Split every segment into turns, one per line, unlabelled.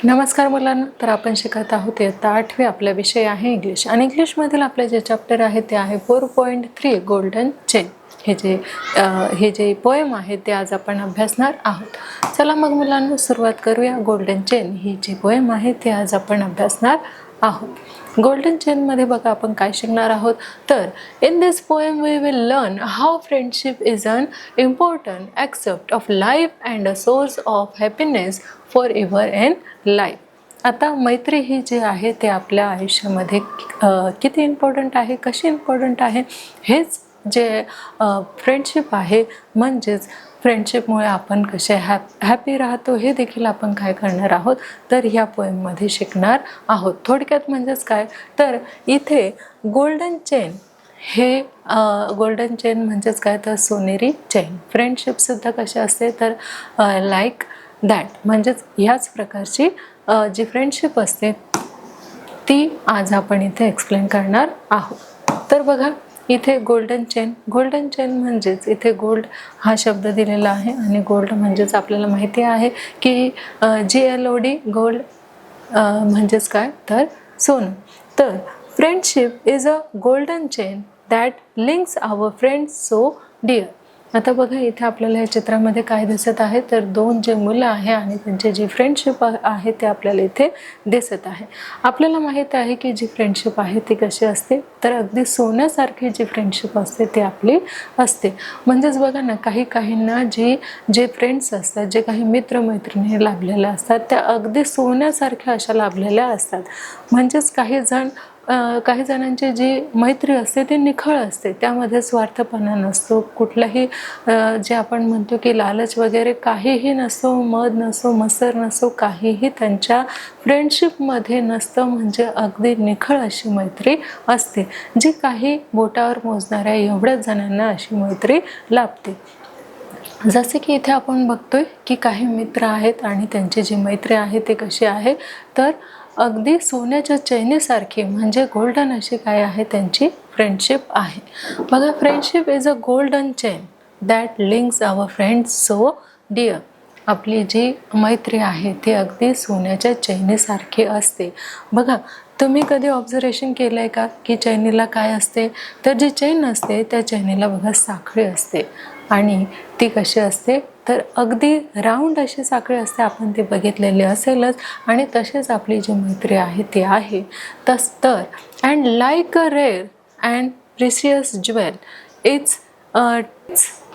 नमस्कार मुलांना. तर आपण शिकत आहोत इयत्ता 8वी. आपला विषय आहे इंग्लिश आणि इंग्लिशमधील आपले जे चॅप्टर आहे ते आहे 4.3 गोल्डन चेन. हे जे पोएम आहे ते आज आपण अभ्यासणार आहोत. चला मग मुलांना सुरुवात करूया. गोल्डन चेन ही जी पोएम आहे ते आज आपण अभ्यासणार आहोत. गोल्डन चेनमध्ये बघा आपण काय शिकणार आहोत. तर in this poem we will learn how friendship is an important accept of life and a source of happiness forever in life. आता मैत्री ही जी आहे ते आपल्या आयुष्यामध्ये किती इम्पॉर्टंट आहे, कशी इम्पॉर्टंट आहे, हेच जे फ्रेंडशिप आहे म्हणजेच फ्रेंडशिपमुळे आपण कसे हॅपी राहतो हे देखील आपण काय करणार आहोत तर ह्या पोएममध्ये शिकणार आहोत. थोडक्यात म्हणजेच काय तर इथे गोल्डन चेन हे गोल्डन चेन म्हणजेच काय तर सोनेरी चेन. फ्रेंडशिपसुद्धा कशी असते तर लाईक दॅट म्हणजेच ह्याच प्रकारची जी फ्रेंडशिप असते ती आज आपण इथे एक्सप्लेन करणार आहोत. तर बघा इथे गोल्डन चेन म्हणजेच इथे गोल्ड हा शब्द दिलेला आहे आणि गोल्ड म्हणजेच आपल्याला माहिती आहे की GLOD गोल्ड म्हणजेच काय तर सोनं. तर friendship is a golden chain that links our friends so dear. आता बघा इथे आपल्याला या चित्रामध्ये काय दिसत आहे तर दोन जे मुलं आहे आणि त्यांची जी फ्रेंडशिप आहे ते आपल्याला इथे दिसत आहे. आपल्याला माहीत आहे की जी फ्रेंडशिप आहे ती कशी असते तर अगदी सोन्यासारखी जी फ्रेंडशिप असते ती आपली असते. म्हणजेच बघा ना काहींना जे फ्रेंड्स असतात, जे काही मित्रमैत्रिणी लाभलेल्या असतात त्या अगदी सोन्यासारख्या अशा लाभलेल्या असतात. म्हणजेच काही जणांची जी मैत्री असते ती निखळ असते, त्यामध्ये स्वार्थपणा नसतो, कुठलाही जे आपण म्हणतो की लालच वगैरे काहीही नसतो, मद नसतो, मत्सर नसतो, काहीही त्यांच्या फ्रेंडशिपमध्ये नसतं. म्हणजे अगदी निखळ अशी मैत्री असते जी काही बोटावर मोजणाऱ्या एवढ्याच जणांना अशी मैत्री लाभते. जसे की इथे आपण बघतोय की काही मित्र आहेत आणि त्यांची जी मैत्री आहे ती कशी आहे तर अगदी सोन्याच्या चैनीसारखी म्हणजे गोल्डन अशी काय आहे त्यांची फ्रेंडशिप आहे. बघा friendship is a golden chain that links our friends so dear. आपली जी मैत्री आहे ती अगदी सोन्याच्या चैनीसारखी असते. बघा तुम्ही कधी ऑब्झर्वेशन केलं आहे का की चैनीला काय असते तर जी चैन असते त्या चैनीला बघा साखळी असते आणि ती कशी असते तर अगदी राऊंड अशी साखळी असते. आपण ती बघितलेली असेलच आणि तसेच आपली जी मैत्री आहे ती आहे तर and like a rare and precious jewel it's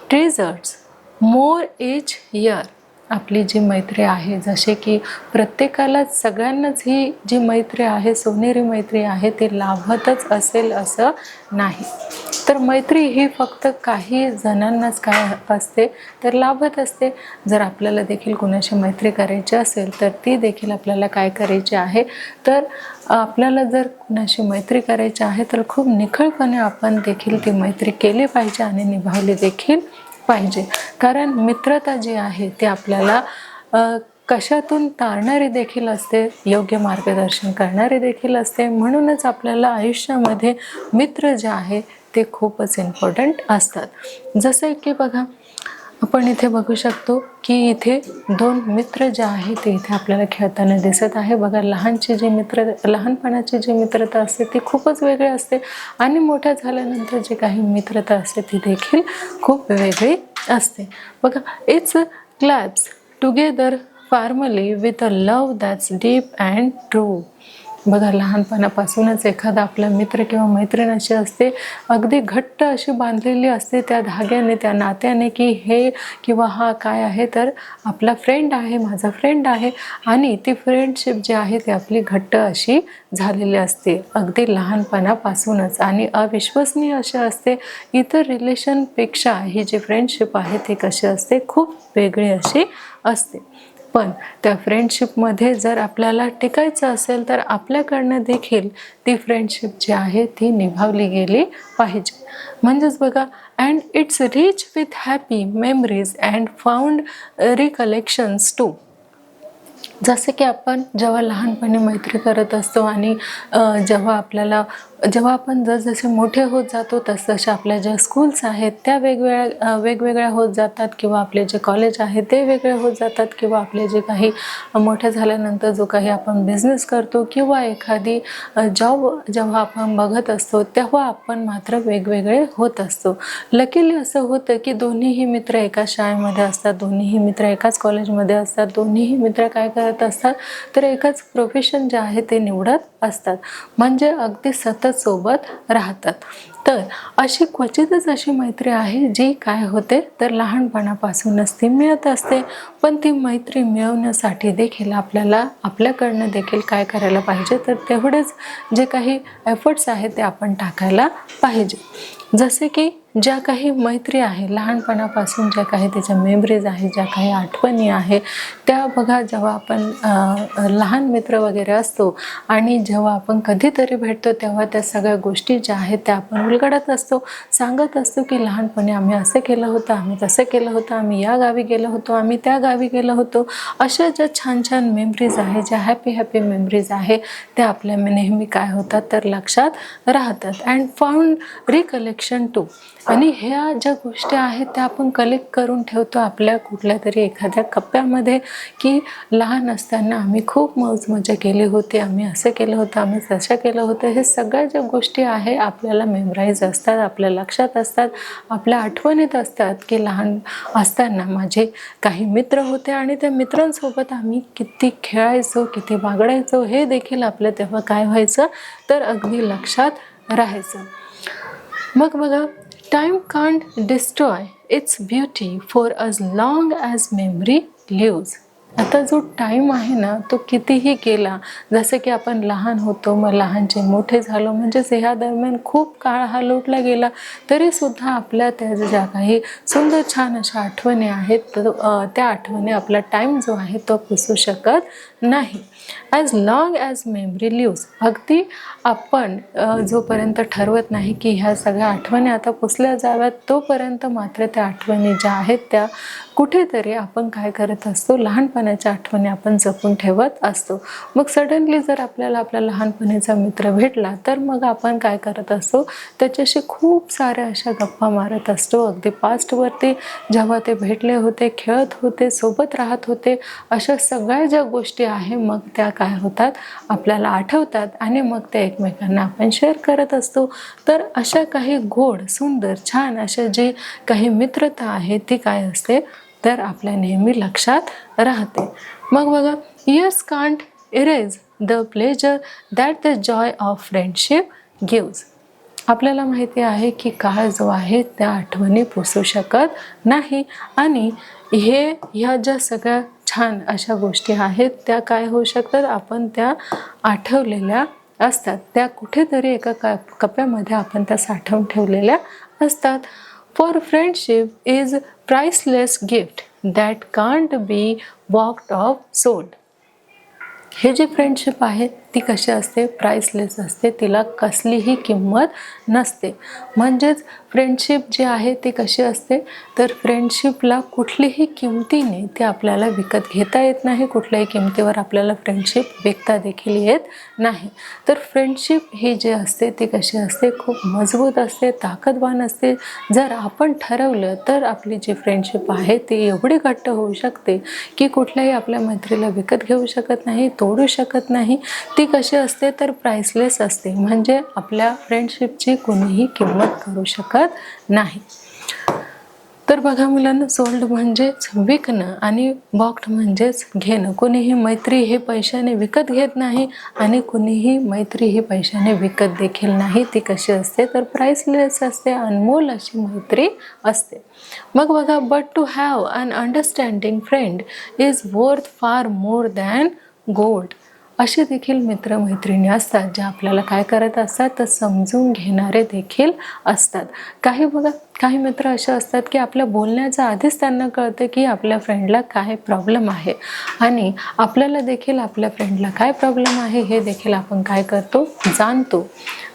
treasures more each year. आपली जी मैत्री आहे जसे की प्रत्येकालाच सगळ्यांनाच ही जी मैत्री आहे सोनेरी मैत्री आहे ती लाभतच असेल असं नाही. तर मैत्री ही फक्त काही जणांनाच काय असते तर लाभत असते. जर आपल्याला देखील कुणाशी मैत्री करायची असेल तर ती देखील आपल्याला काय करायची आहे तर आपल्याला जर कुणाशी मैत्री करायची आहे तर खूप निखळपणे आपण देखील ती मैत्री केली पाहिजे आणि निभावली देखील पाहिजे. कारण मित्रता जी आहे ती आपल्याला कशातून तारणारी देखील असते, योग्य मार्गदर्शन करणारी देखील असते. म्हणूनच आपल्याला आयुष्यामध्ये मित्र जे आहे ते खूपच इम्पॉर्टंट असतात. जसं की बघा आपण इथे बघू शकतो की इथे दोन मित्र जे आहे ते इथे आपल्याला खेळताना दिसत आहे. बघा लहानपणाची जी मित्रता असते ती खूपच वेगळी असते आणि मोठ्या झाल्यानंतर जी काही मित्रता असते ती देखील खूप वेगळी असते. बघा it's claps together formally with a love that's deep and true. बघा लहानपणापासूनच एखादा आपला मित्र किंवा मैत्रीण अशी असते अगदी घट्ट अशी बांधलेली असते त्या धाग्याने, त्या नात्याने की हे किंवा हा काय आहे तर आपला फ्रेंड आहे, माझा फ्रेंड आहे आणि ती फ्रेंडशिप जी आहे ती आपली घट्ट अशी झालेली असते अगदी लहानपणापासूनच आणि अविश्वसनीय अशी असते. इतर रिलेशनपेक्षा ही जी फ्रेंडशिप आहे ती कशी असते खूप वेगळी अशी असते. पण त्या फ्रेंडशिपमध्ये जर आपल्याला टिकायचं असेल तर आपल्याकडनं देखील ती फ्रेंडशिप जी आहे ती निभावली गेली पाहिजे. म्हणजेच बघा and it's rich with happy memories and found recollections too. जसे की आपण जेव्हा लहानपणी मैत्री करत असतो आणि जेव्हा आपण जसजसे मोठे होत जातो तसतसे आपल्या ज्या स्कूल्स आहेत त्या वेगवेगळ्या होत जातात, किंवा आपले जे कॉलेज आहे ते वेगळे होत जातात, किंवा आपले जे काही मोठे झाल्यानंतर जो काही आपण बिझनेस करतो किंवा एखादी जॉब जेव्हा आपण बघत असतो तेव्हा आपण मात्र वेगवेगळे होत असतो. लकीली असं होतं की दोन्हीही मित्र एकाच शाळेमध्ये असतात, दोन्हीही मित्र एकाच कॉलेजमध्ये असतात, दोन्हीही मित्र काय करत असतात तर एकच प्रोफेशन जे आहे ते निवडत असतात, म्हणजे अगदी सतत सोबत राहतात. तर अशी क्वचितच अशी मैत्री आहे जी काय होते तर लहानपणापासूनच ती मिळत असते. पण ती मैत्री मिळवण्यासाठी देखील आपल्याला आपल्याकडनं देखील काय करायला पाहिजे तर तेवढेच जे काही एफर्ट्स आहेत ते आपण टाकायला पाहिजे. जसे की ज्या काही मैत्री आहे लहानपणापासून, ज्या काही त्याच्या मेमरीज आहे, ज्या काही आठवणी आहे त्या बघा, जेव्हा आपण लहान मित्र वगैरे असतो आणि जेव्हा आपण कधीतरी भेटतो तेव्हा त्या सगळ्या गोष्टी ज्या आहेत त्या आपण उलगडत असतो, सांगत असतो की लहानपणी आम्ही असं केलं होतं, आम्ही तसं केलं होतं, आम्ही या गावी गेलो होतो, आम्ही त्या गावी गेलो होतो. अशा ज्या छान छान मेमरीज आहे, ज्या हॅपी मेमरीज आहे त्या आपल्या नेहमी काय होतात तर लक्षात राहतात. अँड फाउंड रिकलेक्शन टू, आणि ह्या ज्या गोष्टी आहेत त्या आपण कलेक्ट करून ठेवतो आपल्या कुठल्या तरी एखाद्या कप्प्यामध्ये, की लहान असताना आम्ही खूप मौज मजा केली होती, आम्ही असं केलं होतं, आम्ही तसं केलं होतं. हे सगळ्या ज्या गोष्टी आहे आपल्याला मेमराईज असतात, आपल्या लक्षात असतात, आपल्या आठवणीत असतात की लहान असताना माझे काही मित्र होते आणि त्या मित्रांसोबत आम्ही किती खेळायचो, किती बागडायचो, हे देखील आपलं तेव्हा काय व्हायचं तर अगदी लक्षात राहायचं. मग बघा, time can't destroy it's beauty for as long as memory lives. आता जो टाईम आहे ना तो कितीही गेला, जसं की आपण लहान होतो मग लहानचे मोठे झालो, म्हणजेच ह्या दरम्यान खूप काळ हा लोटला गेला तरीसुद्धा आपल्या त्या ज्या काही सुंदर छान अशा आठवणी आहेत तर त्या आठवणी आपला टाईम जो आहे तो पुसू शकत नाही. As long as memory lives, अगदी आपण जोपर्यंत ठरवत नाही की ह्या सगळ्या आठवणी आता पुसल्या जाव्यात तोपर्यंत मात्र त्या आठवणी ज्या आहेत त्या कुठेतरी आपण काय करत असतो, लहानपणाच्या आठवणी आपण जपून ठेवत असतो. मग सडनली जर आपल्याला आपल्या लहानपणीचा मित्र भेटला तर मग आपण काय करत असतो, त्याच्याशी खूप साऱ्या अशा गप्पा मारत असतो, अगदी पास्टवरती जेव्हा ते भेटले होते, खेळत होते, सोबत राहत होते, अशा सगळ्या ज्या गोष्टी आहे मग त्या काय होतात आपल्याला आठवतात आणि मग त्या एकमेकांना आपण शेअर करत असतो. तर अशा काही गोड सुंदर छान अशा जी काही मित्रता आहे ती काय असते तर आपल्या नेहमी लक्षात राहते. मग बघा, years can't erase the pleasure that the Joy of friendship gives. आपल्याला माहिती आहे की काळ जो आहे त्या आठवणी पुसू शकत नाही, आणि ह्या ज्या सगळ्या छान अशा गोष्टी आहेत त्या काय होऊ शकतात, आपण त्या आठवलेल्या असतात, त्या कुठेतरी एका कप्प्यामध्ये आपण त्या साठवून ठेवलेल्या असतात. For friendship is priceless gift that can't be walked of sold. हे जे फ्रेंडशिप आहे ती कशी असते, प्राइसलेस असते, तिला कसलीही किंमत नसते. म्हणजेच फ्रेंडशिप जी आहे ती कशी असते तर फ्रेंडशिपला कुठलीही किमतीने ती आपल्याला विकत घेता येत नाही, कुठल्याही किमतीवर आपल्याला फ्रेंडशिप विकता देखील येत नाही. तर फ्रेंडशिप ही जी असते ती कशी असते, खूप मजबूत असते, ताकदवान असते. जर आपण ठरवलं तर आपली जी फ्रेंडशिप आहे ती एवढी घट्ट होऊ शकते की कुठल्याही आपल्या मैत्रीला विकत घेऊ शकत नाही, तोडू शकत नाही. ती कशी असते तर प्राइसलेस असते, म्हणजे आपल्या फ्रेंडशिपची कोणीही किंमत करू शकत नाही. तर बघा मुलांना, सोल्ड म्हणजेच विकणं आणि बॉक्ड म्हणजेच घेणं. कोणीही मैत्री हे पैशाने विकत घेत नाही आणि कोणीही मैत्री ही पैशाने विकत देखील नाही. ती कशी असते तर प्राइसलेस असते, अनमोल अशी मैत्री असते. मग बघा, but to have an understanding friend is worth far more than gold. असे देखील मित्रमैत्रिणी असतात ज्या आपल्याला काय करत असतात तर समजून घेणारे देखील असतात. काही बघा, काही मित्र असे असतात की आपल्या बोलण्याच्या आधीच त्यांना कळतं की आपल्या फ्रेंडला काय प्रॉब्लेम आहे, आणि आपल्याला देखील आपल्या फ्रेंडला काय प्रॉब्लेम आहे हे देखील आपण काय करतो, जाणतो,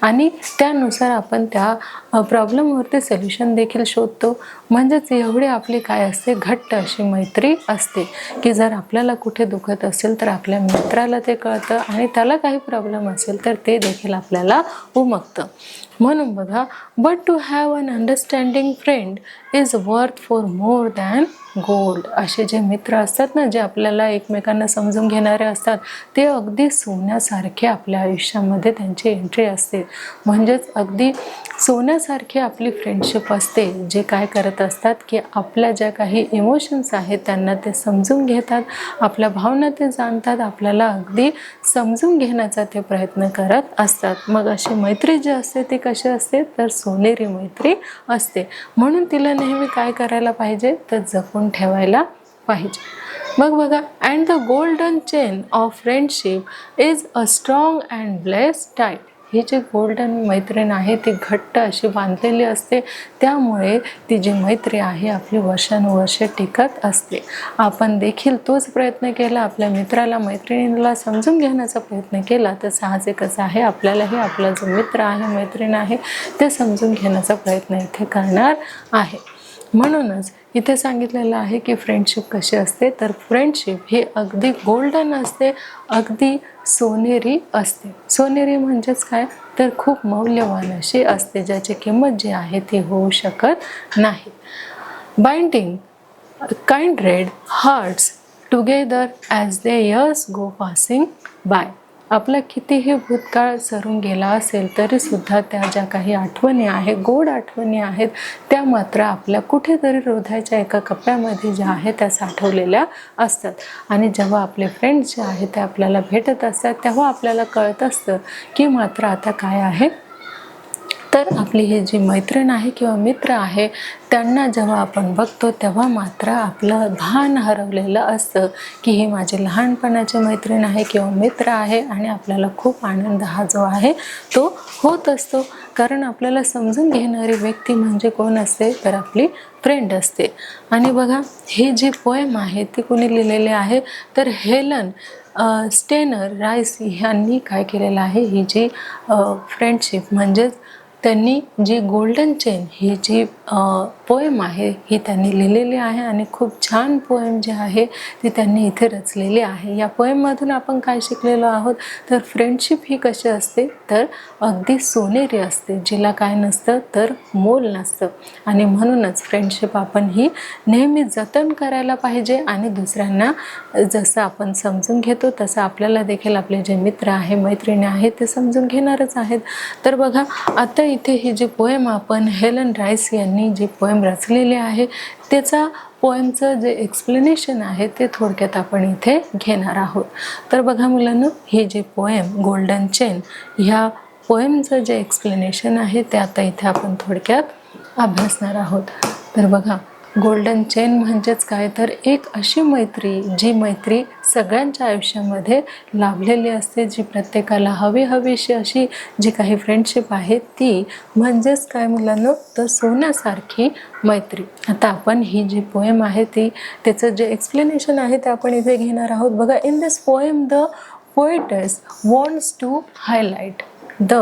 आणि त्यानुसार आपण त्या प्रॉब्लेमवरती सोल्युशन देखील शोधतो. म्हणजेच एवढी आपली काय असते, घट्ट अशी मैत्री असते की जर आपल्याला कुठे दुखत असेल तर आपल्या मित्राला ते कळतं, आणि त्याला काही प्रॉब्लेम असेल तर ते देखील आपल्याला उमगतं. म्हणून बघा, but to have an understanding friend is worth for more than gold. असे जे मित्र असतात ना, जे आपल्याला एकमेकांना समजून घेणारे असतात, ते अगदी सोन्यासारखे आपल्या आयुष्यामध्ये त्यांची एंट्री असते. म्हणजेच अगदी सोन्यासारखी आपली फ्रेंडशिप असते, जे काय करत असतात की आपल्या ज्या काही इमोशन्स आहेत त्यांना ते समजून घेतात, आपल्या भावना ते जाणतात, आपल्याला अगदी समजून घेण्याचा ते प्रयत्न करत असतात. मग अशी मैत्री जी असते ती कशी असते, तर सोनेरी मैत्री असते. म्हणून तिला नेहमी काय करायला पाहिजे, तर जपून ठेवायला पाहिजे. मग बघा, and the golden chain of friendship is a strong and blessed tight. ही जी गोल्डन मैत्रीण आहे ती घट्ट अशी बांधलेली असते, त्यामुळे ती जी मैत्री आहे आपली वर्षानुवर्षे टिकत असते. आपण देखील तोच प्रयत्न केला, आपल्या मित्राला मैत्रिणीला समजून घेण्याचा प्रयत्न केला, तर साहजिकच आहे आपल्यालाही आपला जो मित्र आहे, मैत्रीण आहे, ते समजून घेण्याचा प्रयत्न इथे करणार आहे. म्हणूनच इथे सांगितलेलं आहे की फ्रेंडशिप कशी असते, तर फ्रेंडशिप ही अगदी गोल्डन असते, अगदी सोनेरी असते. सोनेरी म्हणजेच काय, तर खूप मौल्यवान अशी असते, ज्याची किंमत जी आहे ती होऊ शकत नाही. Binding kindred hearts together as the years go passing by. आपला कितीही भूतकाळ सरून गेला असेल तरी सुद्धा त्या ज्या काही आठवणी आहेत, गोड आठवणी आहेत, त्या मात्र आपल्या कुठेतरी हृदयाच्या एका कप्प्यामध्ये ज्या आहेत त्या साठवलेल्या असतात. आणि जेव्हा आपले फ्रेंड्स जे आहेत ते आपल्याला भेटत असतात, तेव्हा आपल्याला कळत असतं की मात्र आता काय आहे, तर आपली ही जी मैत्रीण आहे किंवा मित्र आहे, त्यांना जेव्हा आपण बघतो तेव्हा मात्र आपलं भान हरवलेलं असतं की ही माझी लहानपणाची मैत्रीण आहे किंवा मित्र आहे, आणि आपल्याला खूप आनंद हा जो आहे तो होत असतो. कारण आपल्याला समजून घेणारी व्यक्ती म्हणजे कोण असते, तर आपली फ्रेंड असते. आणि बघा, ही जी पोएम आहे ती कोणी लिहिलेली आहे, तर हेलन स्टेनर राईस यांनी काय केलेलं आहे, ही जी फ्रेंडशिप म्हणजेच त्यांनी जी गोल्डन चेन ही जी पोएम आहे ही त्यांनी लिहिलेली आहे, आणि खूप छान पोएम जी आहे ती त्यांनी इथे रचलेली आहे. या पोएममधून आपण काय शिकलेलो आहोत, तर फ्रेंडशिप ही कशी असते, तर अगदी सोनेरी असते, जिला काय नसतं तर मोल नसतं. आणि म्हणूनच फ्रेंडशिप आपण ही नेहमी जतन करायला पाहिजे, आणि दुसऱ्यांना जसं आपण समजून घेतो तसं आपल्याला देखील आपले जे मित्र आहे, मैत्रिणी आहेत, ते समजून घेणारच आहेत. तर बघा, आता इथे ही जी पोएम आपण हेलन राईस यांनी जी पोएम रचलेली आहे, त्याचा पोएमचं जे एक्सप्लेनेशन आहे ते थोडक्यात आपण इथे घेणार आहोत. तर बघा मुलांनो, ही जी पोएम गोल्डन चेन ह्या पोएमचं जे एक्सप्लेनेशन आहे ते आता इथे आपण थोडक्यात अभ्यासणार आहोत. तर बघा, गोल्डन चेन म्हणजेच काय, तर एक अशी मैत्री, जी मैत्री सगळ्यांच्या आयुष्यामध्ये लाभलेली असते, जी प्रत्येकाला हवीशी अशी जी काही फ्रेंडशिप आहे ती म्हणजेच काय मुलांनो, तर सोन्यासारखी मैत्री. आता आपण ही जी पोएम आहे ती त्याचं जे एक्सप्लेनेशन आहे ते आपण इथे घेणार आहोत. बघा, in this poem the poetess wants to highlight the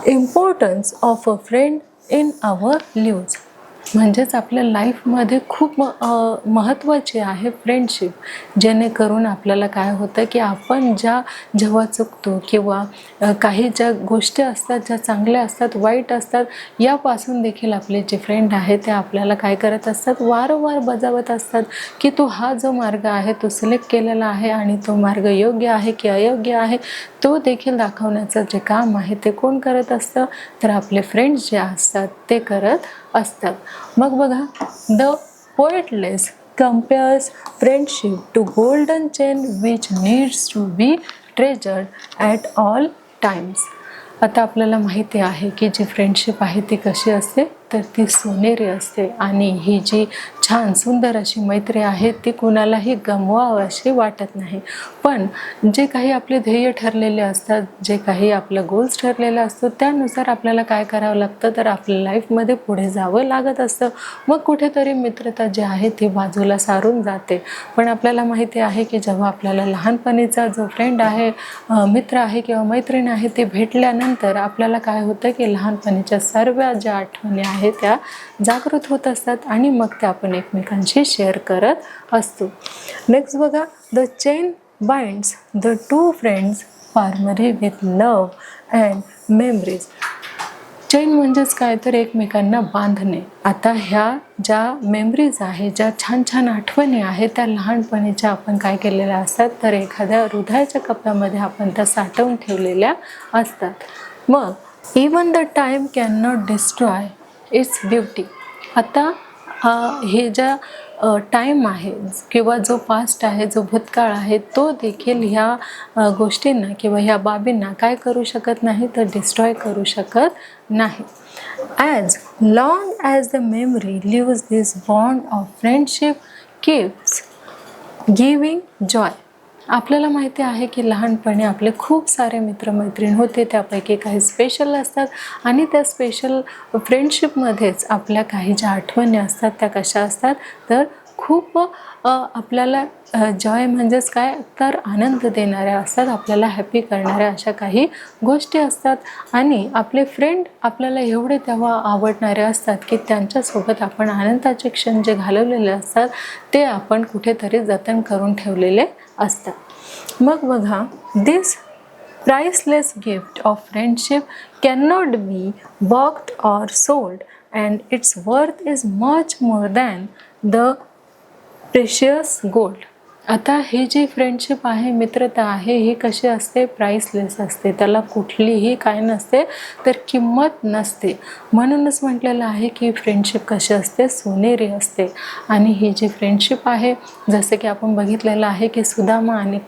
importance of a friend in our lives. म्हणजेच आपल्या लाईफमध्ये खूप महत्त्वाची आहे फ्रेंडशिप, जेणेकरून आपल्याला काय होतं की आपण जेव्हा चुकतो किंवा काही ज्या गोष्टी असतात, ज्या चांगल्या असतात, वाईट असतात, यापासून देखील आपले जे फ्रेंड आहे ते आपल्याला काय करत असतात, वारंवार बजावत असतात की तो हा जो मार्ग आहे तो सिलेक्ट केलेला आहे, आणि तो मार्ग योग्य आहे की अयोग्य आहे तो देखील दाखवण्याचं जे काम आहे ते कोण करत असतं, तर आपले फ्रेंड्स जे असतात ते करत असतात. मग बघा, the पोएटलेस compares friendship to golden chain which needs to be treasured at all times. आता आपल्याला माहिती आहे की जी फ्रेंडशिप आहे ती कशी असते, तर ती सोनेरी असते आणि ही जी छान सुंदर अशी मैत्री आहे ती कुणालाही गमवावं अशी वाटत नाही. पण जे काही आपले ध्येय ठरलेले असतात, जे काही आपलं गोल्स ठरलेलं असतं त्यानुसार आपल्याला काय करावं लागतं, तर आपल्या लाईफमध्ये पुढे जावं लागत असतं. मग कुठेतरी मित्रता जी आहे ती बाजूला सारून जाते. पण आपल्याला माहिती आहे की जेव्हा आपल्याला लहानपणीचा जो फ्रेंड आहे, मित्र आहे किंवा मैत्रीण आहे, ते भेटल्यानंतर आपल्याला काय होतं की लहानपणीच्या सर्व ज्या आठवणी आहेत त्या जागृत होत असतात आणि मग त्या आपण एकमेकांशी शेअर करत असतो. नेक्स्ट बघा, the chain binds the two friends firmly with love and memories. Chain म्हणजेच काय, तर एकमेकांना बांधणे. आता ह्या ज्या मेमरीज आहे, ज्या छान छान आठवणी आहेत त्या लहानपणीच्या आपण काय केलेल्या असतात, तर एखाद्या हृदयाच्या कप्प्यामध्ये आपण त्या साठवून ठेवलेल्या असतात. मग even the time can not destroy it's beauty. आता हे ज्या टाईम आहे किंवा जो पास्ट आहे, जो भूतकाळ आहे, तो देखील ह्या गोष्टींना किंवा ह्या बाबींना काय करू शकत नाही, तर डिस्ट्रॉय करू शकत नाही. As long as the memory lives this bond of friendship keeps giving joy. आपल्याला माहिती आहे की लहानपणी आपले खूप सारे मित्रमैत्रीण होते, त्यापैकी काही स्पेशल असतात आणि त्या स्पेशल फ्रेंडशिपमध्येच आपल्या काही ज्या आठवणी असतात त्या कशा असतात, तर खूप आपल्याला जॉय म्हणजेच काय, तर आनंद देणाऱ्या असतात, आपल्याला हॅपी करणाऱ्या अशा काही गोष्टी असतात. आणि आपले फ्रेंड आपल्याला एवढे तेव्हा आवडणारे असतात की त्यांच्यासोबत आपण आनंदाचे क्षण जे घालवलेले असतात ते आपण कुठेतरी जतन करून ठेवलेले असतात. मग बघा, दिस priceless gift of friendship cannot be bought or sold and its worth is much more than the precious gold. आता हे जी फ्रेंडशिप आहे, मित्रता आहे, ही कशी असते, प्राइसलेस असते. त्याला कुठलीही काय नसते, तर किंमत नसते. म्हणूनच म्हटलेलं आहे की फ्रेंडशिप कशी असते, सोनेरी असते. आणि ही जी फ्रेंडशिप आहे, जसं की आपण बघितलेलं आहे की सुदामा आणि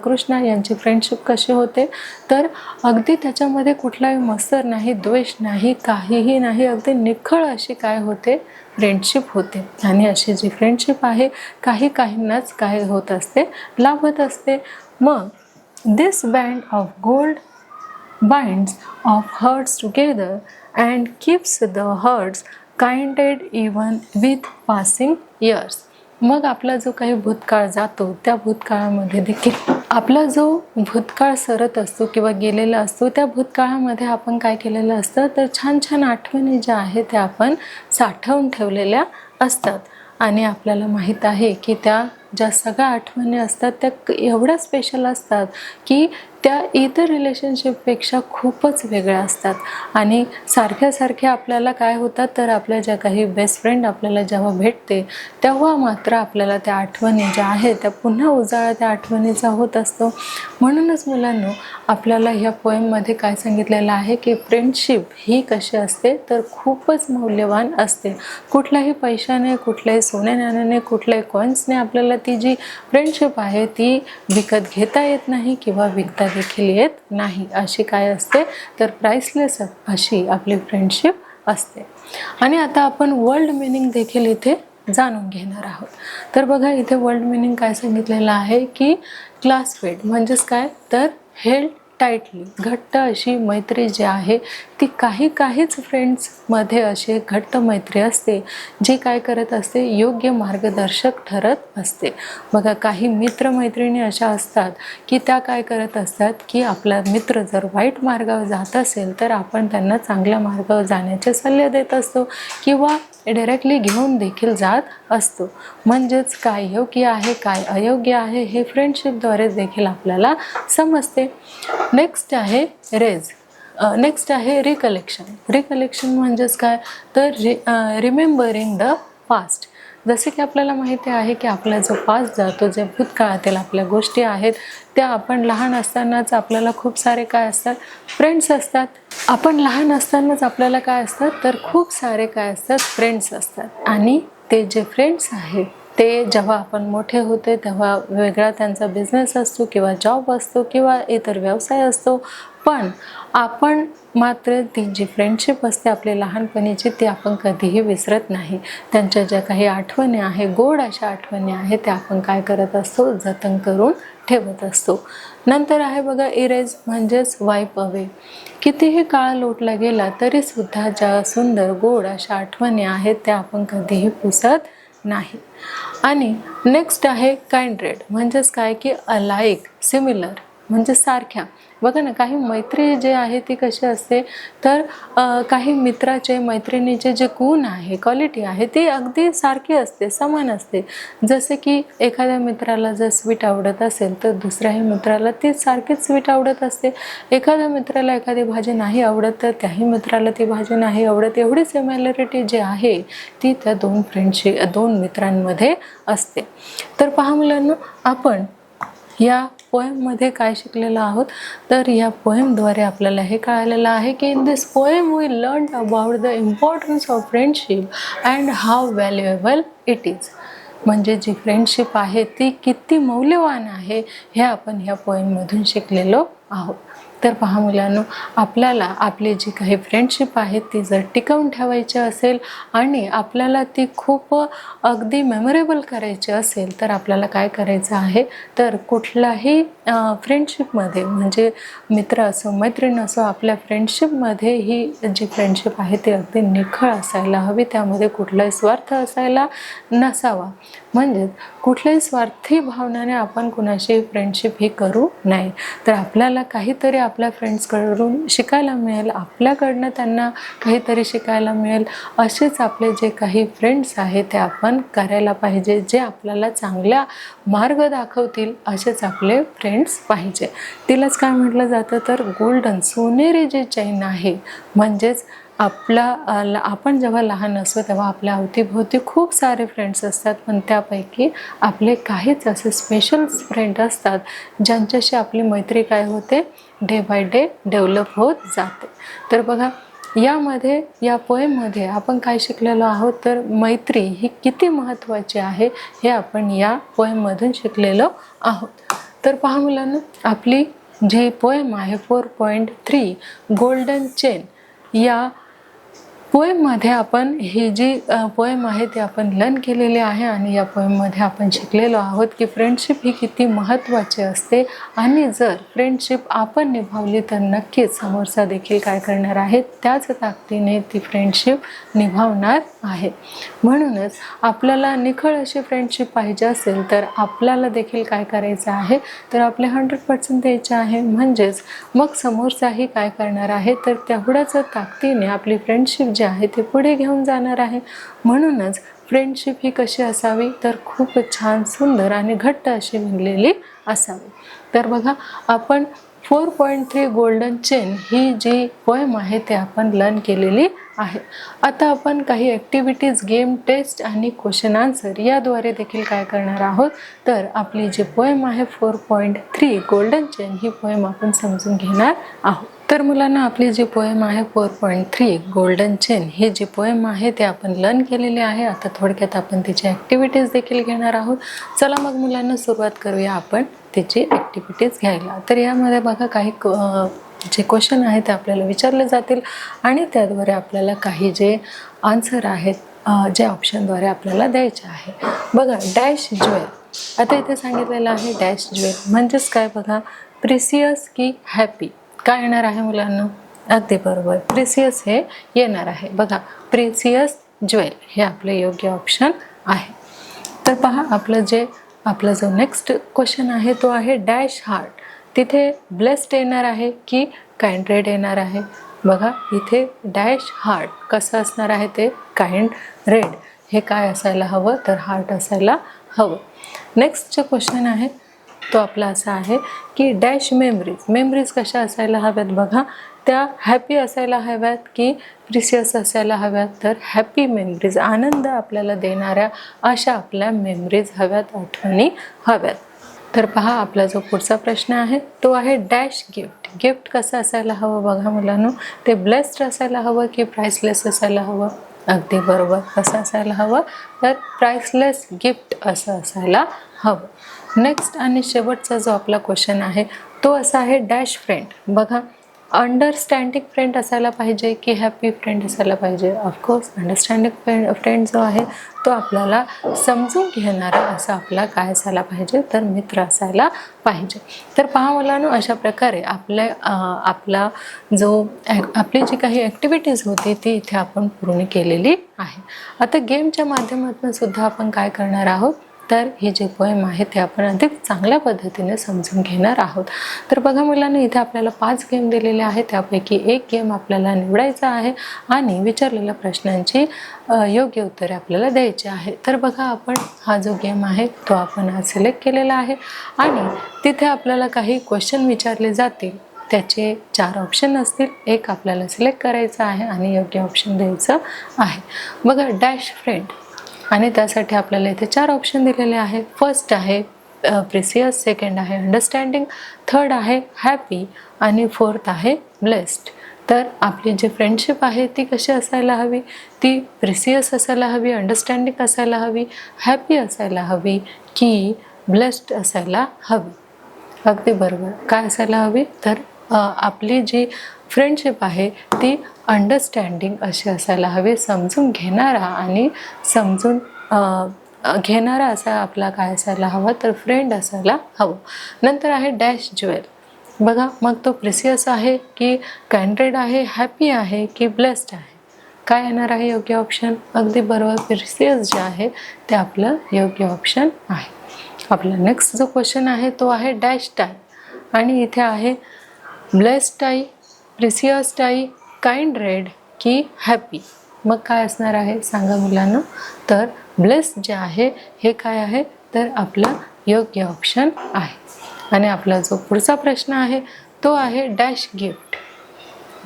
कृष्णा यांची फ्रेंडशिप कशी होते, तर अगदी त्याच्यामध्ये कुठलाही मत्सर नाही, द्वेष नाही, काहीही नाही, अगदी निखळ अशी काय होते, फ्रेंडशिप होते. आणि अशी जी फ्रेंडशिप आहे काहींनाच काय होत असते, लाभत असते. मग this band of gold binds of hearts together and keeps the hearts kindled even with passing years. मग आपला जो काही भूतकाळ जातो त्या भूतकाळामध्ये देखील आपला जो भूतकाळ सरत असतो किंवा गेलेला असतो, त्या भूतकाळामध्ये आपण काय केलेलं असतं, तर छान छान आठवणी ज्या आहेत त्या आपण साठवून ठेवलेल्या असतात. आणि आपल्याला माहीत आहे की त्या ज्या सगळ्या आठवणी असतात त्या एवढ्या स्पेशल असतात की त्या इतर रिलेशनशिपपेक्षा खूपच वेगळ्या असतात. आणि सारख्या आपल्याला काय होतात, तर आपल्या ज्या काही बेस्ट फ्रेंड आपल्याला जेव्हा भेटते तेव्हा मात्र आपल्याला त्या आठवणी ज्या आहेत त्या पुन्हा उजाळा त्या आठवणीचा होत असतो. म्हणूनच मुलांनो, आपल्याला ह्या पोएममध्ये काय सांगितलेलं आहे की फ्रेंडशिप ही कशी असते, तर खूपच मौल्यवान असते. कुठल्याही पैशाने, कुठल्याही सोन्या नाण्याने, कुठल्याही कॉईन्सने आपल्याला ती जी फ्रेंडशिप आहे ती विकत घेता येत नाही किंवा विकता देखील येत नाही. अशी काय असते, तर प्राइसलेस अशी आपली फ्रेंडशिप असते. आणि आता आपण वर्ल्ड मिनिंग देखील इथे जाणून घेणार आहोत. तर बघा, इथे वर्ल्ड मिनिंग काय सांगितलेलं आहे की क्लासमेट म्हणजेच काय, तर हेल्ड टाईटली, घट्ट अशी मैत्री जी आहे ती काहीच फ्रेंड्समध्ये अशी घट्ट मैत्री असते जी काय करत असते, योग्य मार्गदर्शक ठरत असते. बघा, काही मित्रमैत्रिणी अशा असतात की त्या काय करत असतात की आपला मित्र जर वाईट मार्गावर जात असेल तर आपण त्यांना चांगल्या मार्गावर जाण्याचे सल्ले देत असतो किंवा डायरेक्टली घेऊन देखील जात असतो. म्हणजेच काय योग्य आहे, काय अयोग्य आहे हे फ्रेंडशिपद्वारे देखील आपल्याला समजते. नेक्स्ट आहे नेक्स्ट आहे रिकलेक्शन म्हणजेच काय, तर रिमेंबरिंग द पास्ट. जसे की आपल्याला माहिती आहे की आपला जो पास्ट जातो, जे भूतकाळातील आपल्या गोष्टी आहेत त्या आपण लहान असतानाच आपल्याला खूप सारे काय असतात, फ्रेंड्स असतात. आपण लहान असतानाच आपल्याला काय असतात, तर खूप सारे काय असतात, फ्रेंड्स असतात. आणि ते जे फ्रेंड्स आहेत ते जेव्हा आपण मोठे होते तेव्हा वेगळा त्यांचा बिझनेस असतो किंवा जॉब असतो किंवा इतर व्यवसाय असतो, पण आपण मात्र ती जी फ्रेंडशिप असते आपली लहानपणीची ती आपण कधीही विसरत नाही. त्यांच्या ज्या काही आठवणी आहे, गोड अशा आठवणी आहेत, त्या आपण काय करत असतो, जतन करून ठेवत असतो. नंतर आहे बघा इरेज, म्हणजेच वाईप अवे. कितीही काळ लोटला गेला तरीसुद्धा ज्या सुंदर गोड अशा आठवणी आहेत त्या आपण कधीही पुसत नाही. आणि नेक्स्ट आहे काइंड्रेड, म्हणजेच काय की अलाइक, सिमिलर म्हणजे सारख्या. बघा ना, काही मैत्री जे आहे ती कशी असते, तर काही मित्राचे मैत्रिणीचे जे गुण आहे, क्वालिटी आहे, ती अगदी सारखी असते, समान असते. जसे की एखाद्या मित्राला जर स्वीट आवडत असेल तर दुसऱ्याही मित्राला ती सारखीच स्वीट आवडत असते. एखाद्या मित्राला एखादी भाजी नाही आवडत तर त्याही मित्राला ती भाजी नाही आवडत. एवढी सिमिलॅरिटी जी आहे ती त्या दोन मित्रांमध्ये असते. तर पहा मुलांनो, आपण या पोएममध्ये काय शिकलेलो आहोत, तर या पोएमद्वारे आपल्याला हे कळालेलं आहे की in this poem we learn about the importance of friendship and how valuable it is. म्हणजे जी फ्रेंडशिप आहे ती किती मौल्यवान आहे हे आपण ह्या पोएममधून शिकलेलो आहोत. तर पहा मुलांनो, आपल्याला आपली जी काही फ्रेंडशिप आहे ती जर टिकवून ठेवायची असेल आणि आपल्याला ती खूप अगदी मेमोरेबल करायची असेल तर आपल्याला काय करायचं आहे, तर कुठलाही फ्रेंडशिपमध्ये, म्हणजे मित्र असो मैत्रीण असो, आपल्या फ्रेंडशिपमध्ये ही जी फ्रेंडशिप आहे ती अगदी निखळ असायला हवी. त्यामध्ये कुठलाही स्वार्थ असायला नसावा. म्हणजे कुठल्याही स्वार्थी भावनाने आपण कुणाशी फ्रेंडशिप ही करू नये. तर आपल्याला काहीतरी आपल्या फ्रेंड्सकडून शिकायला मिळेल, आपल्याकडनं त्यांना काहीतरी शिकायला मिळेल, असेच आपले जे काही फ्रेंड्स आहेत ते आपण करायला पाहिजे. जे आपल्याला चांगला मार्ग दाखवतील असेच आपले फ्रेंड्स पाहिजे. तिलाच काय म्हटलं जातं, तर गोल्डन, सोनेरी जी चैन आहे, म्हणजेच आपण जेव्हा लहान असतो तेव्हा आपल्या अवतीभोवती खूप सारे फ्रेंड्स असतात, पण त्यापैकी आपले काहीच असे स्पेशल फ्रेंड असतात ज्यांच्याशी आपली मैत्री काय होते, डे बाय डे डेव्हलप होत जाते. तर बघा, या पोएममध्ये आपण काय शिकलेलो आहोत, तर मैत्री ही किती महत्त्वाची आहे हे आपण या पोएममधून शिकलेलो आहोत. तर पहा मुलांना, आपली जी पोएम आहे 4.3 गोल्डन चेन, या पोएममध्ये आपण ही जी पोएम आहे ती आपण लर्न केलेली आहे. आणि या पोएममध्ये आपण शिकलेलो आहोत की फ्रेंडशिप ही किती महत्त्वाची असते आणि जर फ्रेंडशिप आपण निभावली तर नक्कीच समोरचा देखील काय करणार आहे, त्याच ताकदीने ती फ्रेंडशिप निभावणार आहे. म्हणूनच आपल्याला निखळ अशी फ्रेंडशिप पाहिजे असेल तर आपल्याला देखील काय करायचं आहे, तर आपले 100% द्यायचे आहे. म्हणजेच मग समोरचाही काय करणार आहे, तर तेवढ्याच ताकदीने आपली फ्रेंडशिप जी आहे ते पुढे घेऊन जाणार आहे. म्हणूनच फ्रेंडशिप ही कशी असावी, तर खूप छान, सुंदर आणि घट्ट अशी बनलेली असावी. तर बघा, आपण 4.3 गोल्डन चेन ही जी पोएम आहे ते आपण लर्न केलेली आहे. आता आपण काही ॲक्टिव्हिटीज, गेम, टेस्ट आणि क्वेश्चन आन्सर याद्वारे देखील काय करणार आहोत, तर आपली जी पोएम आहे 4.3 गोल्डन चेन ही पोएम आपण समजून घेणार आहोत. तर मुलांना, आपली जी पोएम आहे 4.3 गोल्डन चेन ही जी पोएम आहे ते आपण लर्न केलेली आहे. आता थोडक्यात आपण तिची ॲक्टिव्हिटीज देखील घेणार आहोत. चला मग मुलांना सुरुवात करूया आपण तिची ॲक्टिव्हिटीज घ्यायला. तर यामध्ये बघा, काही जे क्वेश्चन आहेत ते आपल्याला विचारले जातील आणि त्याद्वारे आपल्याला काही जे आन्सर आहेत जे ऑप्शनद्वारे आपल्याला द्यायचे आहे. बघा, डॅश ज्वेल, आता इथे सांगितलेलं आहे डॅश ज्वेल म्हणजेच काय बघा, प्रिसियस की हॅपी. काय येणार आहे मुलांना, अगदी बरोबर, प्रिसियस हे येणार आहे. बघा, प्रिसियस ज्वेल हे आपले योग्य ऑप्शन आहे. तर पहा, आपला जो नेक्स्ट क्वेश्चन आहे तो आहे डॅश हार्ट. तिथे ब्लेस्ड येणार आहे की काइंड येणार आहे. बघा, इथे डॅश हार्ट कसं असणार आहे, ते काइंड रेड. हे काय असायला हवं, तर हार्ट असायला हवं. नेक्स्ट जो क्वेश्चन आहे तो आपला असा आहे की डॅश मेमरीज कशा असायला हव्यात. बघा, त्या हॅपी असायला हव्यात की प्रिसियस असायला हव्यात, तर हॅपी मेमरीज, आनंद आपल्याला देणाऱ्या अशा आपल्या मेमरीज हव्यात, आठवणी हव्यात. तर पहा, आपला जो पुढचा प्रश्न आहे तो आहे डॅश गिफ्ट कसं असायला हवं. बघा मुलांनो, ते ब्लेस्ड असायला हवं की प्राइसलेस असायला हवं. अगदी बरोबर. कसं असायला हवं, तर प्राइसलेस गिफ्ट असं असायला हवं. नेक्स्ट आणि शेवटचा जो आपला क्वेश्चन आहे तो असा आहे डॅश फ्रेंड. बघा, अंडरस्टँडिंग फ्रेंड असायला पाहिजे की हॅपी फ्रेंड असायला पाहिजे? ऑफकोर्स अंडरस्टँडिंग फ्रेंड जो आहे तो आपल्याला समजून घेणारा असा आपला काय असायला पाहिजे, तर मित्र असायला पाहिजे. तर पहा मुलांनो, अशा प्रकारे आपली जी काही ॲक्टिव्हिटीज होती ती इथे आपण पूर्ण केलेली आहे. आता गेमच्या माध्यमातून सुद्धा आपण काय करणार आहोत, तर हे जे पोएम आहे ते आपण अधिक चांगल्या पद्धतीने समजून घेणार आहोत. तर बघा मुलांना, इथे आपल्याला 5 गेम दिलेले आहेत. त्यापैकी एक गेम आपल्याला निवडायचा आहे आणि विचारलेल्या प्रश्नांची योग्य उत्तरे आपल्याला द्यायची आहे. तर बघा, आपण हा जो गेम आहे तो आपण आज सिलेक्ट केलेला आहे आणि तिथे आपल्याला काही क्वेश्चन विचारले जातील. त्याचे 4 ऑप्शन असतील. एक आपल्याला सिलेक्ट करायचं आहे आणि योग्य ऑप्शन द्यायचं आहे. बघा, डॅश फ्रेंड आणि त्यासाठी आपल्याला इथे 4 ऑप्शन दिलेले आहेत. फर्स्ट आहे प्रिसियस, सेकंड आहे अंडरस्टँडिंग, थर्ड आहे हॅपी आणि फोर्थ आहे ब्लेस्ड. तर आपली जी फ्रेंडशिप आहे ती कशी असायला हवी? ती प्रिसियस असायला हवी, अंडरस्टँडिंग असायला हवी, हॅपी असायला हवी की ब्लेस्ड असायला हवी? अगदी बरोबर. काय असायला हवी? तर आपली जी फ्रेंडशिप आहे ती अंडरस्टँडिंग अशी असायला हवी, समजून घेणारा आणि समजून घेणारा असा आपला काय असायला हवा, तर फ्रेंड असायला हवं. नंतर आहे डॅश ज्वेल. बघा, मग तो प्रिसियस आहे की काइंडेड आहे, हॅपी आहे की ब्लेस्ड आहे? काय येणार आहे योग्य ऑप्शन? अगदी बरोबर, प्रिसियस जे आहे ते आपलं योग्य ऑप्शन आहे. आपला नेक्स्ट जो क्वेश्चन आहे तो आहे डॅश टाय आणि इथे आहे blessed tie, precious tie, kind red की हॅपी? मग काय असणार आहे सांगा मुलांना? तर ब्लेस्ड जे आहे हे काय आहे, तर आपला योग्य ऑप्शन आहे. आणि आपला जो पुढचा प्रश्न आहे तो आहे डॅश गिफ्ट.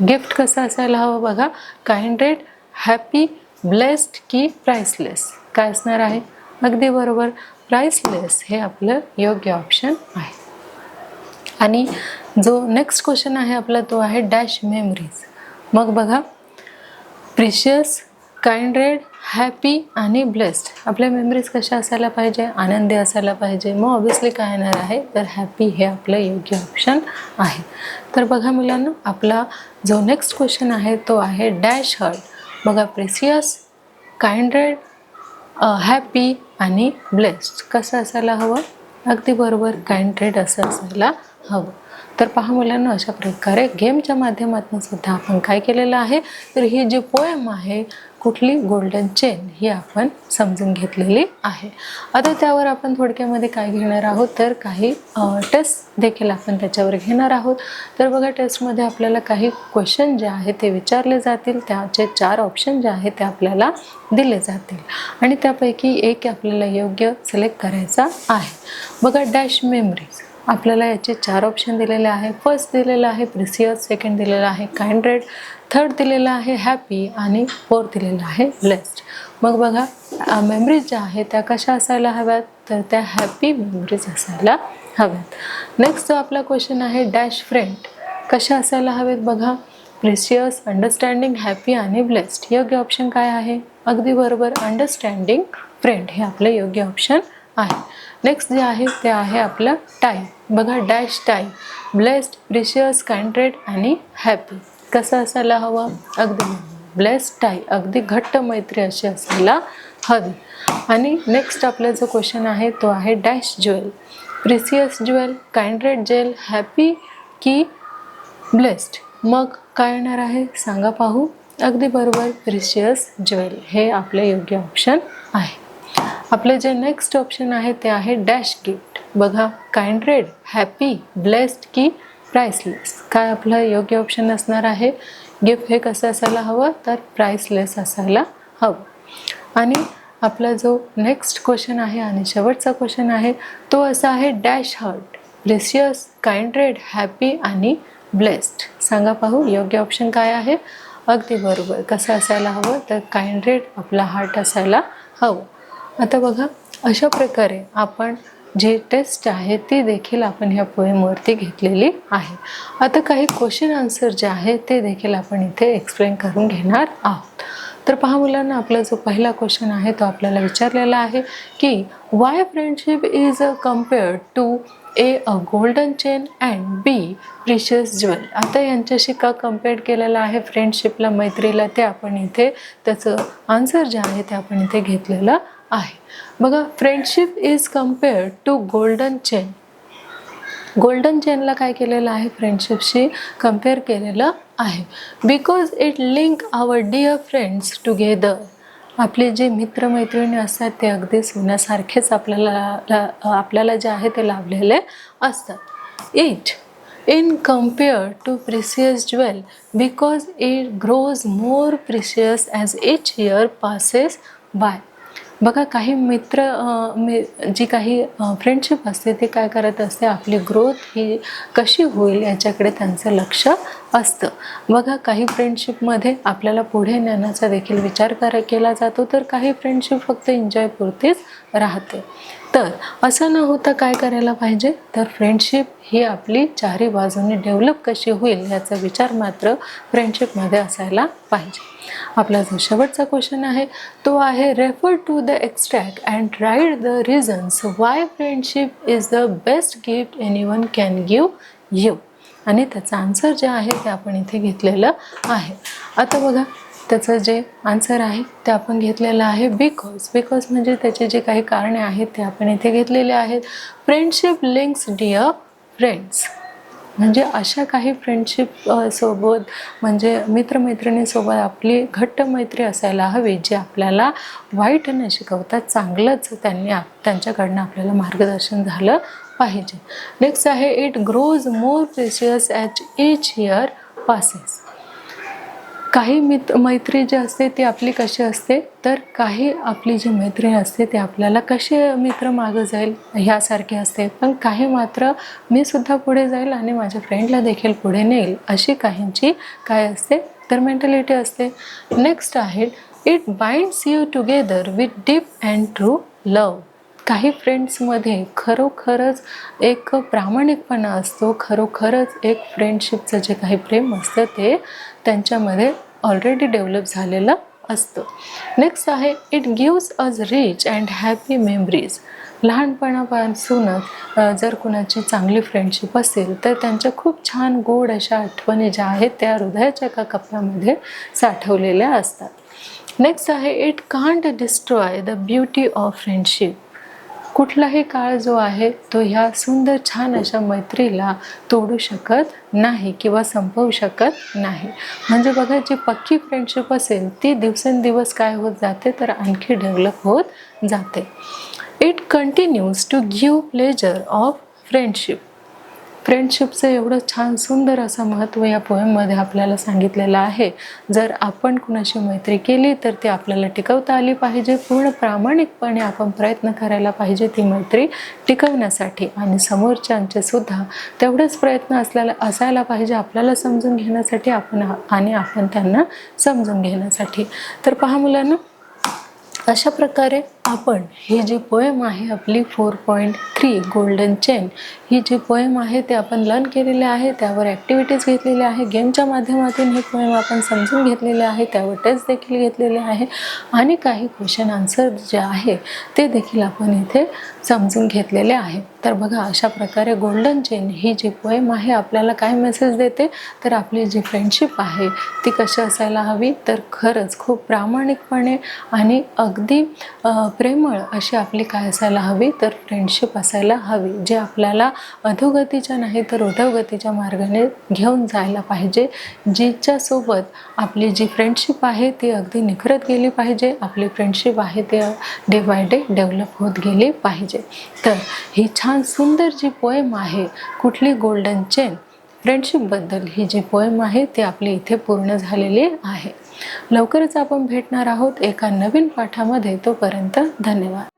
गिफ्ट कसं असायला हवं? बघा, काइंड रेड, हॅपी, ब्लेस्ड की प्राइसलेस? काय असणार आहे? अगदी बरोबर, प्राइसलेस हे आपलं योग्य ऑप्शन आहे. आणि जो नेक्स्ट क्वेश्चन आहे आपला तो आहे डॅश मेमरीज. मग बघा, प्रिशियस, काइंड रेड, हॅपी आणि ब्लेस्ड. आपल्या मेमरीज कशा असायला पाहिजे? आनंदी असायला पाहिजे. मग ऑब्विसली काय येणार आहे, तर हॅपी हे आपलं योग्य ऑप्शन आहे. तर बघा मुलांना, आपला जो नेक्स्ट क्वेश्चन आहे तो आहे डॅश हर्ट. बघा, प्रिसियस, काइंड रेड, हॅपी आणि ब्लेस्ड कसं असायला हवं? अगदी बरोबर, काइंड रेड असं असायला हवं. तर पहा मुलांना, अशा प्रकारे गेमच्या माध्यमातून सुद्धा आपण काय केलेलं आहे, तर ही जी पोएम आहे कुठली, गोल्डन चेन, ही आपण समजून घेतलेली आहे. आता त्यावर आपण थोडक्यामध्ये काय घेणार आहोत, तर काही टेस्ट देखील आपण त्याच्यावर घेणार आहोत. तर बघा, टेस्टमध्ये आपल्याला काही क्वेश्चन जे आहे ते विचारले जातील. त्याचे 4 ऑप्शन जे आहेत ते आपल्याला दिले जातील आणि त्यापैकी एक आपल्याला योग्य सिलेक्ट करायचा आहे. बघा, डॅश मेमरीज. आपल्याला याचे 4 ऑप्शन दिलेले आहे. फर्स्ट दिलेलं आहे प्रिसियस, सेकंड दिलेलं आहे काइंड रेड, थर्ड दिलेलं आहे हॅपी आणि फोर्थ दिलेलं आहे ब्लेस्ड. मग बघा, मेमरीज ज्या आहेत त्या कशा असायला हव्यात, तर त्या हॅपी मेमरीज असायला हव्यात. नेक्स्ट जो आपला क्वेश्चन आहे डॅश फ्रेंड. कशा असायला हवेत? बघा, प्रिसियस, अंडरस्टँडिंग, हॅपी आणि ब्लेस्ड. योग्य ऑप्शन काय आहे? अगदी बरोबर, अंडरस्टँडिंग फ्रेंड हे आपलं योग्य ऑप्शन आहे. नेक्स्ट जे आहे ते आहे आपलं टाई. बघा, dash tie, blessed, precious, kind red आणि हॅपी कसं असायला हवं? अगदी ब्लेस्ड टाई, अगदी घट्ट मैत्री अशी असायला हवी. आणि नेक्स्ट आपला जो क्वेश्चन आहे तो आहे dash jewel. Precious jewel, kindred jewel, happy की ब्लेस्ड? मग काय येणार आहे सांगा पाहू? अगदी बरोबर, प्रिशियस ज्वेल हे आपले योग्य ऑप्शन आहे. आपले जे नेक्स्ट ऑप्शन आहे ते आहे डॅश गिफ्ट. बघा, काइंड रेड, हॅपी, ब्लेस्ड की प्राइसलेस? काय आपलं योग्य ऑप्शन असणार आहे? गिफ्ट हे कसं असायला हवं, तर प्राइसलेस असायला हवं. आणि आपला जो नेक्स्ट क्वेश्चन आहे आणि शेवटचा क्वेश्चन आहे तो असा आहे dash heart. Precious, kindred, happy आणि ब्लेस्ड? सांगा पाहू योग्य ऑप्शन काय आहे? अगदी बरोबर, कसं असायला हवं, तर काइंड रेड आपला हार्ट असायला हवं. आता बघा, अशा प्रकारे आपण जी टेस्ट आहे ती देखील आपण ह्या पोएमवरती घेतलेली आहे. आता काही क्वेश्चन आन्सर जे आहे ते देखील आपण इथे एक्सप्लेन करून घेणार आहोत. तर पहा मुलांना, आपला जो पहिला क्वेश्चन आहे तो आपल्याला विचारलेला आहे की why friendship is compared to a golden chain and B precious jewel. आता यांच्याशी का कम्पेअर केलेलं आहे फ्रेंडशिपला, मैत्रीला, ते आपण इथे त्याचं आन्सर जे आहे ते आपण इथे घेतलेलं आहे. बघा, friendship is compared to golden chain. Golden चेनला काय केलेलं आहे, फ्रेंडशिपशी कम्पेअर केलेलं आहे. Because it link our dear friends together. आपले जे मित्रमैत्रिणी असतात ते अगदी सोन्यासारखेच आपल्याला जे आहे ते लाभलेले असतात. It in compare to precious jewel because it grows more precious as each year passes by. बघा, काही जी काही फ्रेंडशिप असते ती काय करत असते, आपली ग्रोथ ही कशी होईल याच्याकडे त्यांचं लक्ष असतं. बघा, काही फ्रेंडशिपमध्ये आपल्याला पुढे नेण्याचा देखील विचार केला जातो, तर काही फ्रेंडशिप फक्त एन्जॉयपुरतीच राहते. तर असं न होता काय करायला पाहिजे, तर फ्रेंडशिप ही आपली चारही बाजूने डेव्हलप कशी होईल याचा विचार मात्र फ्रेंडशिपमध्ये असायला पाहिजे. आपला जो शेवटचा क्वेश्चन आहे तो आहे refer to the extract and write the reasons why friendship is the best gift anyone can give you. आणि त्याचं आन्सर जे आहे ते आपण इथे घेतलेलं आहे. आता बघा, त्याचं जे आन्सर आहे ते आपण घेतलेलं आहे बिकॉज म्हणजे त्याचे जे काही कारणे आहेत ते आपण इथे घेतलेले आहेत. फ्रेंडशिप लिंक्स डिअर फ्रेंड्स, म्हणजे अशा काही फ्रेंडशिप सोबत म्हणजे मित्रमैत्रिणीसोबत आपली घट्ट मैत्री असायला हवी, जे आपल्याला वाईट न शिकवता चांगलंच त्यांच्याकडनं आपल्याला मार्गदर्शन झालं पाहिजे. नेक्स्ट आहे it grows more precious as each year passes. काही मैत्री जी असते ती आपली कशी असते, तर काही आपली जी मैत्री असते ती आपल्याला कसे मित्र मागं जाईल ह्यासारखी असते, पण काही मात्र मी सुद्धा पुढे जाईल आणि माझ्या फ्रेंडला देखील पुढे नेईल, अशी काहींची काय असते, तर मेंटॅलिटी असते. नेक्स्ट आहे it binds you together with deep and true love. काही फ्रेंड्समध्ये खरोखरच एक प्रामाणिकपणा असतो, खरोखरच एक फ्रेंडशिपचं जे काही प्रेम असतं ते त्यांच्यामध्ये ऑलरेडी डेव्हलप झालेलं असतं. नेक्स्ट आहे it gives us rich and happy memories. लहानपणापासूनच जर कुणाची चांगली फ्रेंडशिप असेल तर त्यांच्या खूप छान गोड अशा आठवणी ज्या आहेत त्या हृदयाच्या एका कप्प्यामध्ये साठवलेल्या असतात. नेक्स्ट आहे it can't destroy the beauty of friendship. कुठलाही काळ जो आहे तो ह्या सुंदर छान अशा मैत्रीला तोडू शकत नाही किंवा संपवू शकत नाही. म्हणजे बघा, जी पक्की फ्रेंडशिप असेल ती दिवसेंदिवस काय होत जाते, तर आणखी डेव्हलप होत जाते. It continues to give pleasure of friendship. फ्रेंडशिपचं एवढं छान सुंदर असं महत्त्व या पोएममध्ये आपल्याला सांगितलेलं आहे. जर आपण कुणाशी मैत्री केली तर ती आपल्याला टिकवता आली पाहिजे. पूर्ण प्रामाणिकपणे आपण प्रयत्न करायला पाहिजे ती मैत्री टिकवण्यासाठी, आणि समोरच्यांचे सुद्धा तेवढेच प्रयत्न असायला पाहिजे आपल्याला समजून घेण्यासाठी आपण त्यांना समजून घेण्यासाठी. तर पहा मुलांना, अशा प्रकारे आपण ही जी पोएम आहे आपली 4.3 गोल्डन चेन, ही जी पोएम आहे ते आपण लर्न केलेले आहे, त्यावर ॲक्टिव्हिटीज घेतलेल्या आहे, गेमच्या माध्यमातून ही पोएम आपण समजून घेतलेले आहे, त्यावर टेस्ट देखील घेतलेले आहे, आणि काही क्वेश्चन आन्सर जे आहे ते देखील आपण इथे समजून घेतलेले आहे. तर बघा, अशा प्रकारे गोल्डन चेन ही जी पोएम आहे आपल्याला काय मेसेज देते, तर आपली जी फ्रेंडशिप आहे ती कशी असायला हवी, तर खरंच खूप प्रामाणिकपणे आणि अगदी प्रेमळ अशी आपली काय असायला हवी, तर फ्रेंडशिप असायला हवी, जे आपल्याला अधोगतीच्या नाही तर उधोगतीच्या मार्गाने घेऊन जायला पाहिजे. जिच्यासोबत आपली जी फ्रेंडशिप आहे ती अगदी निखरत गेली पाहिजे, आपली फ्रेंडशिप आहे ती डे बाय डे डेव्हलप होत गेली पाहिजे. तर ही छान सुंदर जी पोएम आहे कुठली, गोल्डन चेन, फ्रेंडशिपबद्दल ही जी पोएम आहे ती आपली इथे पूर्ण झालेली आहे. लवकरच आपण भेटणार आहोत एका नवीन पाठामध्ये. तोपर्यंत धन्यवाद.